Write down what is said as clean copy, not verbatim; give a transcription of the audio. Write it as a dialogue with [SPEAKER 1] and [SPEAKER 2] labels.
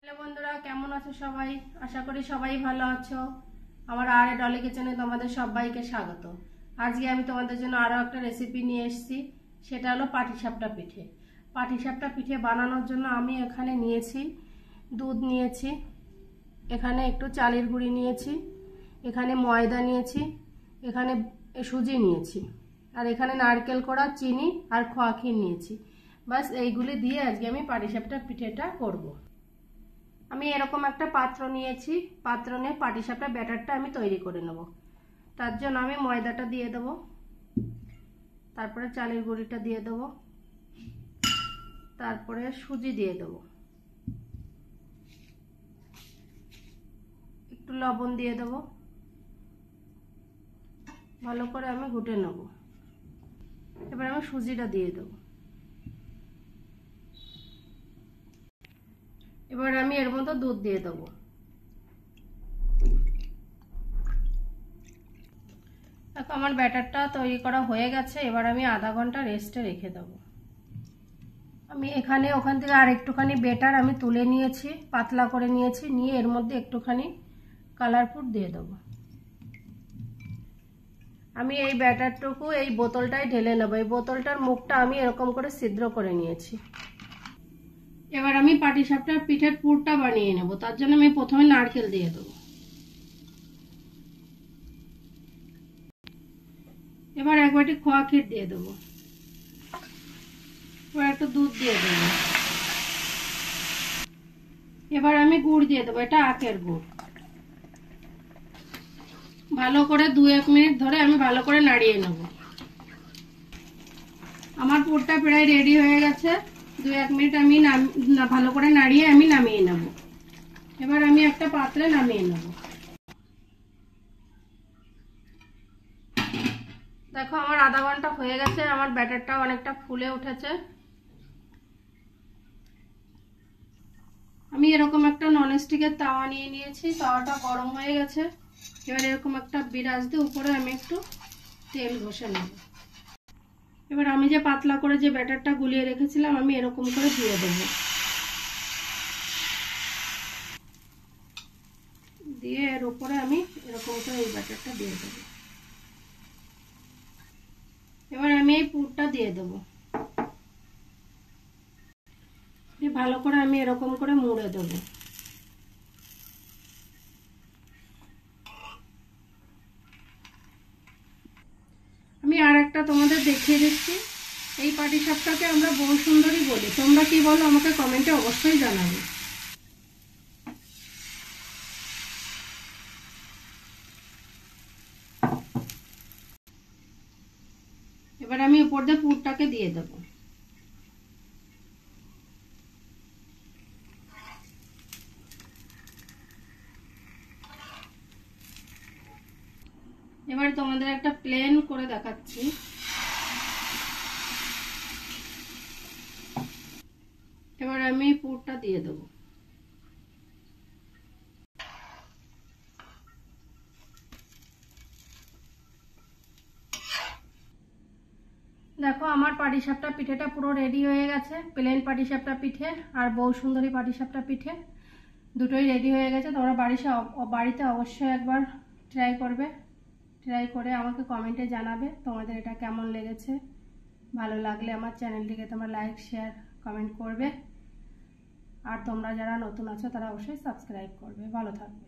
[SPEAKER 1] Hello বন্ধুরা, কেমন আছো সবাই? আশা করি সবাই ভালো আছো। আমার আর ডলি কিচেনে তোমাদের সবাইকে স্বাগত। আজকে আমি তোমাদের জন্য আরও একটা রেসিপি নিয়ে এসেছি, সেটা হলো পাটিসাপটা পিঠে। পাটিসাপটা পিঠে বানানোর জন্য আমি এখানে নিয়েছি দুধ নিয়েছি, এখানে একটু চালের গুঁড়ি নিয়েছি, এখানে ময়দা নিয়েছি, এখানে সুজি নিয়েছি, আর এখানে নারকেল কোড়া, চিনি আর খোয়া ক্ষীর নিয়েছি। বাস এইগুলি দিয়ে আজকে আমি পাটিসাপটা পিঠেটা করব। আমি এরকম একটা পাত্র নিয়েছি, পাত্র নিয়ে পাটিসাপটা ব্যাটারটা আমি তৈরি করে নেব। তার জন্য আমি ময়দাটা দিয়ে দেব, তারপরে চালের গুঁড়িটা দিয়ে দেব, তারপরে সুজি দিয়ে দেব, একটু লবণ দিয়ে দেব, ভালো করে আমি ঘুটে নেব। এবার আমি সুজিটা দিয়ে দেব। এবার আমি এর মধ্যে দুধ দিয়ে দেবো। দেখো আমার ব্যাটারটা তৈরি করা হয়ে গেছে। এবার আমি আধা ঘন্টা রেস্টে রেখে দেবো। আমি ওখান থেকে আর একটুখানি ব্যাটার আমি তুলে নিয়েছি, পাতলা করে নিয়েছি, নিয়ে এর মধ্যে একটুখানি কালার ফুড দিয়ে দেবো। আমি এই ব্যাটারটুকু এই বোতলটায় ঢেলে নেবো। এই বোতলটার মুখটা আমি এরকম করে ছিদ্র করে নিয়েছি। এবার আমি পাটিসাপটার পিঠের পুরটা বানিয়ে নেব। তার জন্য আমি প্রথমে নারকেল দিয়ে দেবো। এবার এক বাটি খোয়া ক্ষীর দিয়ে দেবো। এবার একটু দুধ দিয়ে দেবো। এবার আমি গুড় দিয়ে দেবো, এটা আখের গুড়। ভালো করে 2-1 মিনিট ধরে আমি ভালো করে নাড়িয়ে নেব। আমার পুরটা প্রায় রেডি হয়ে গেছে। 2-1 মিনিট আমি ভালো করে নাড়িয়ে আমি নামিয়ে নেব। এবার আমি একটা পাত্রে নামিয়ে নেব। দেখো আমার আধা ঘন্টা হয়ে গেছে, আমার ব্যাটারটা অনেকটা ফুলে উঠেছে। আমি এরকম একটা ননস্টিকের তাওয়া নিয়ে নিয়েছি, তাওয়াটা গরম হয়ে গেছে। এবার এরকম একটা বিরাজ দিয়ে উপরে আমি একটু তেল ঘষে নেব। এবার আমি যে পাতলা করে যে ব্যাটারটা গুলিয়ে রেখেছিলাম আমি এরকম করে দিয়ে দেবো। দিয়ে এর উপরে আমি এরকম করে এই ব্যাটারটা দিয়ে দেবো। এবার আমি এই পুরটা দিয়ে দেবো। ভালো করে আমি এরকম করে মুড়ে দেবো। আমি আর একটা তোমাদের দেখিয়ে দিচ্ছি। এই পাটিসাপটাকে আমরা বহু সুন্দরী বলি। তোমরা কি বলো আমাকে কমেন্টে অবশ্যই জানাবে। এবার আমি উপর দিয়ে পুরটাকে দিয়ে দেবো। এবার তোমাদের একটা প্লেন করে দেখাচ্ছি। এবার আমি পুরটা দিয়ে দেবো। দেখো আমার পাটিসাপটা পিঠেটা পুরো রেডি হয়ে গেছে। প্লেন পাটিসাপটা পিঠে আর বউ সুন্দরী পাটিসাপটা পিঠে দুটোই রেডি হয়ে গেছে। তোমরা বাড়িতে অবশ্যই একবার ট্রাই করবে। ট্রাই করে আমাকে কমেন্টে জানাবে তোমাদের এটা কেমন লেগেছে। ভালো লাগলে আমার চ্যানেলটিকে তোমরা লাইক, শেয়ার, কমেন্ট করবে। আর তোমরা যারা নতুন আছো তারা অবশ্যই সাবস্ক্রাইব করবে। ভালো থাকবে।